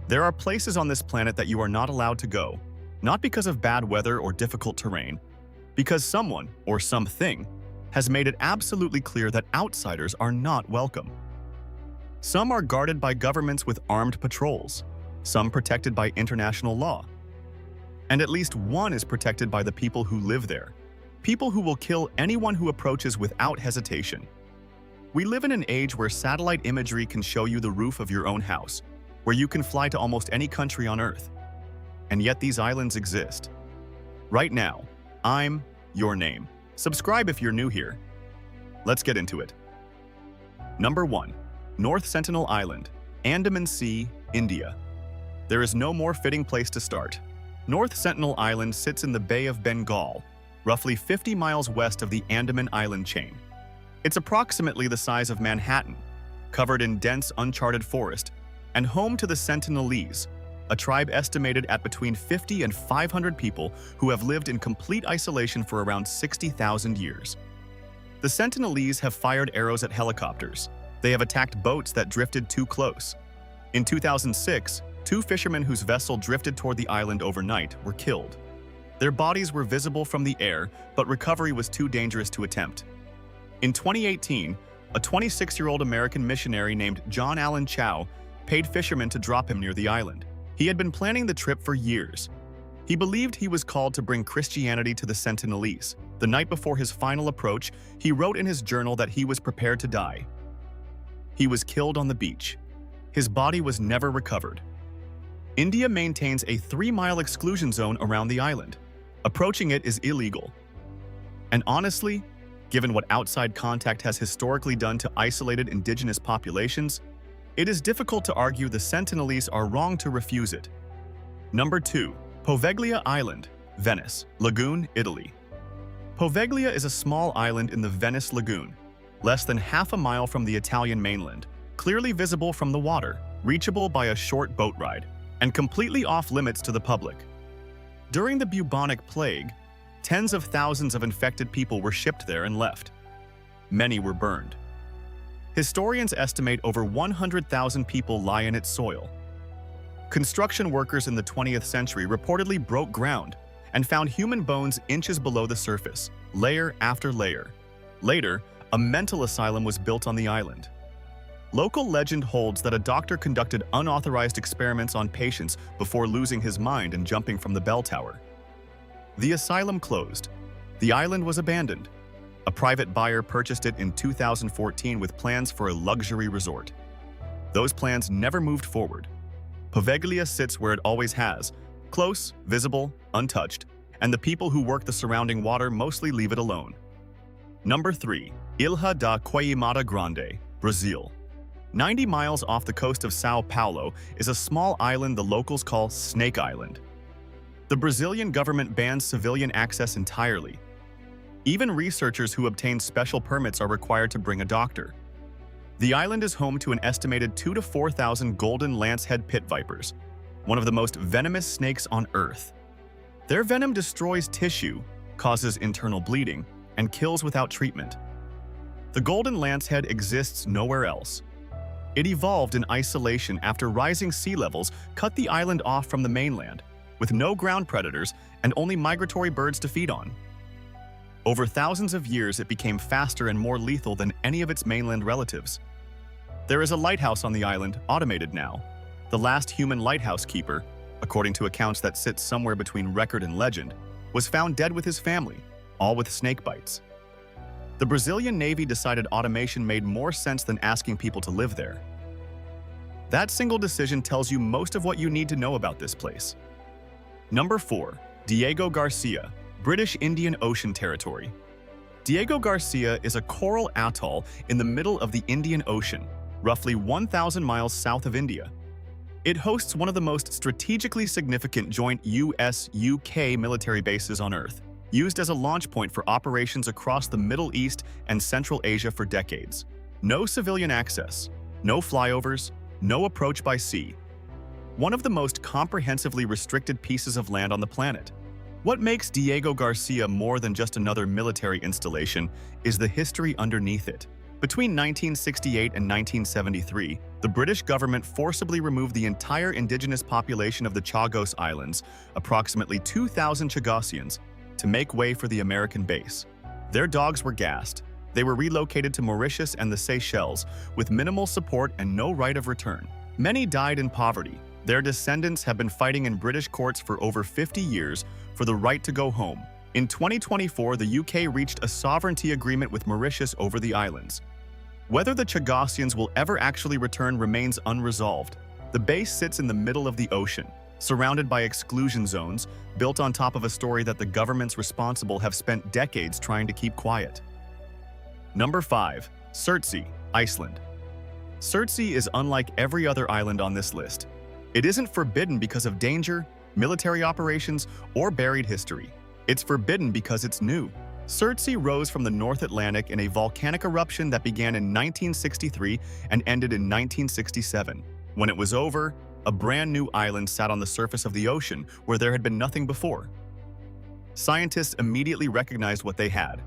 There are places on this planet that you are not allowed to go, not because of bad weather or difficult terrain, because someone or something has made it absolutely clear that outsiders are not welcome. Some are guarded by governments with armed patrols, some protected by international law. And at least one is protected by the people who live there, people who will kill anyone who approaches without hesitation. We live in an age where satellite imagery can show you the roof of your own house, where you can fly to almost any country on Earth. And yet these islands exist. Right now, I'm your name. Subscribe if you're new here. Let's get into it. Number 1. North Sentinel Island, Andaman Sea, India. There is no more fitting place to start. North Sentinel Island sits in the Bay of Bengal, roughly 50 miles west of the Andaman Island chain. It's approximately the size of Manhattan, covered in dense, uncharted forest, and home to the Sentinelese, a tribe estimated at between 50 and 500 people who have lived in complete isolation for around 60,000 years. The Sentinelese have fired arrows at helicopters. They have attacked boats that drifted too close. In 2006, 2 fishermen whose vessel drifted toward the island overnight were killed. Their bodies were visible from the air, but recovery was too dangerous to attempt. In 2018, a 26-year-old American missionary named John Allen Chow paid fishermen to drop him near the island. He had been planning the trip for years. He believed he was called to bring Christianity to the Sentinelese. The night before his final approach, he wrote in his journal that he was prepared to die. He was killed on the beach. His body was never recovered. India maintains a 3-mile exclusion zone around the island. Approaching it is illegal. And honestly, given what outside contact has historically done to isolated indigenous populations, it is difficult to argue the Sentinelese are wrong to refuse it. Number 2. Poveglia Island, Venice, Lagoon, Italy. Poveglia is a small island in the Venice Lagoon, less than half a mile from the Italian mainland, clearly visible from the water, reachable by a short boat ride, and completely off-limits to the public. During the bubonic plague, tens of thousands of infected people were shipped there and left. Many were burned. Historians estimate over 100,000 people lie in its soil. Construction workers in the 20th century reportedly broke ground and found human bones inches below the surface, layer after layer. Later, a mental asylum was built on the island. Local legend holds that a doctor conducted unauthorized experiments on patients before losing his mind and jumping from the bell tower. The asylum closed. The island was abandoned. A private buyer purchased it in 2014 with plans for a luxury resort. Those plans never moved forward. Poveglia sits where it always has, close, visible, untouched, and the people who work the surrounding water mostly leave it alone. Number 3. Ilha da Queimada Grande, Brazil. 90 miles off the coast of São Paulo is a small island the locals call Snake Island. The Brazilian government bans civilian access entirely. Even researchers who obtain special permits are required to bring a doctor. The island is home to an estimated 2,000 to 4,000 golden lancehead pit vipers, one of the most venomous snakes on Earth. Their venom destroys tissue, causes internal bleeding, and kills without treatment. The golden lancehead exists nowhere else. It evolved in isolation after rising sea levels cut the island off from the mainland, with no ground predators and only migratory birds to feed on. Over thousands of years, it became faster and more lethal than any of its mainland relatives. There is a lighthouse on the island, automated now. The last human lighthouse keeper, according to accounts that sit somewhere between record and legend, was found dead with his family, all with snake bites. The Brazilian Navy decided automation made more sense than asking people to live there. That single decision tells you most of what you need to know about this place. Number 4. Diego Garcia, British Indian Ocean Territory. Diego Garcia is a coral atoll in the middle of the Indian Ocean, roughly 1,000 miles south of India. It hosts one of the most strategically significant joint US-UK military bases on Earth, used as a launch point for operations across the Middle East and Central Asia for decades. No civilian access, no flyovers, no approach by sea. One of the most comprehensively restricted pieces of land on the planet. What makes Diego Garcia more than just another military installation is the history underneath it. Between 1968 and 1973, the British government forcibly removed the entire indigenous population of the Chagos Islands, approximately 2,000 Chagosians, to make way for the American base. Their dogs were gassed. They were relocated to Mauritius and the Seychelles, with minimal support and no right of return. Many died in poverty. Their descendants have been fighting in British courts for over 50 years for the right to go home. In 2024, the UK reached a sovereignty agreement with Mauritius over the islands. Whether the Chagosians will ever actually return remains unresolved. The base sits in the middle of the ocean, surrounded by exclusion zones, built on top of a story that the governments responsible have spent decades trying to keep quiet. Number 5. Surtsey, Iceland. Surtsey is unlike every other island on this list. It isn't forbidden because of danger, military operations, or buried history. It's forbidden because it's new. Surtsey rose from the North Atlantic in a volcanic eruption that began in 1963 and ended in 1967. When it was over, a brand new island sat on the surface of the ocean where there had been nothing before. Scientists immediately recognized what they had: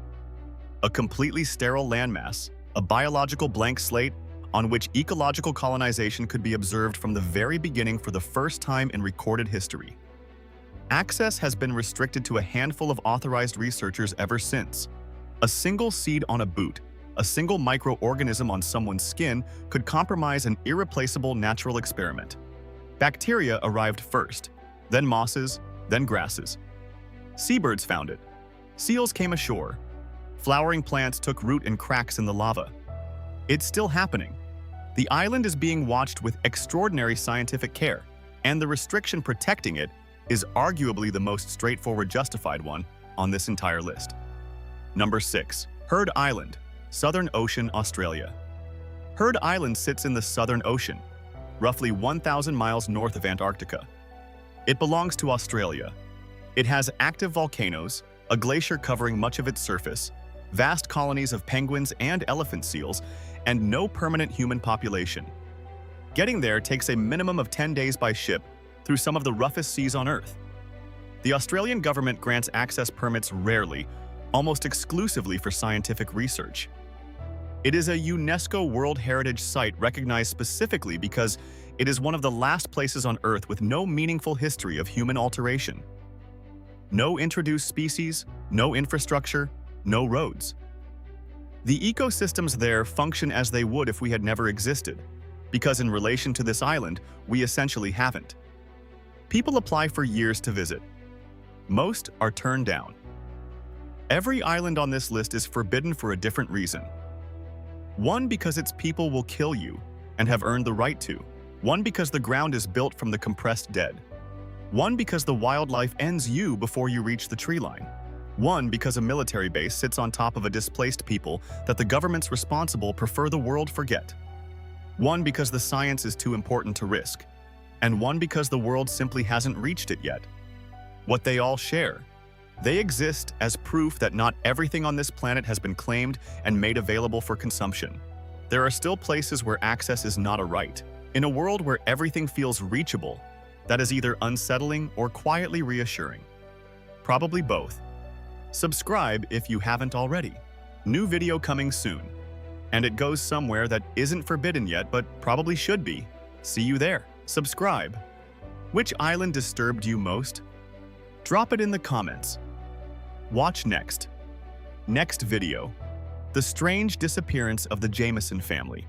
a completely sterile landmass, a biological blank slate on which ecological colonization could be observed from the very beginning for the first time in recorded history. Access has been restricted to a handful of authorized researchers ever since. A single seed on a boot, a single microorganism on someone's skin could compromise an irreplaceable natural experiment. Bacteria arrived first, then mosses, then grasses. Seabirds found it. Seals came ashore. Flowering plants took root in cracks in the lava. It's still happening. The island is being watched with extraordinary scientific care, and the restriction protecting it is arguably the most straightforward justified one on this entire list. Number 6. Heard Island, Southern Ocean, Australia. Heard Island sits in the Southern Ocean, roughly 1,000 miles north of Antarctica. It belongs to Australia. It has active volcanoes, a glacier covering much of its surface, vast colonies of penguins and elephant seals, and no permanent human population. Getting there takes a minimum of 10 days by ship through some of the roughest seas on Earth. The Australian government grants access permits rarely, almost exclusively for scientific research. It is a UNESCO World Heritage Site recognized specifically because it is one of the last places on Earth with no meaningful history of human alteration. No introduced species, no infrastructure, no roads. The ecosystems there function as they would if we had never existed, because in relation to this island, we essentially haven't. People apply for years to visit. Most are turned down. Every island on this list is forbidden for a different reason. One, because its people will kill you and have earned the right to. One, because the ground is built from the compressed dead. One, because the wildlife ends you before you reach the tree line. One, because a military base sits on top of a displaced people that the governments responsible prefer the world forget. One, because the science is too important to risk. And one, because the world simply hasn't reached it yet. What they all share: they exist as proof that not everything on this planet has been claimed and made available for consumption. There are still places where access is not a right. In a world where everything feels reachable, that is either unsettling or quietly reassuring. Probably both. Subscribe if you haven't already. New video coming soon. And it goes somewhere that isn't forbidden yet, but probably should be. See you there. Subscribe. Which island disturbed you most? Drop it in the comments. Watch next. Next video: the strange disappearance of the Jameson family.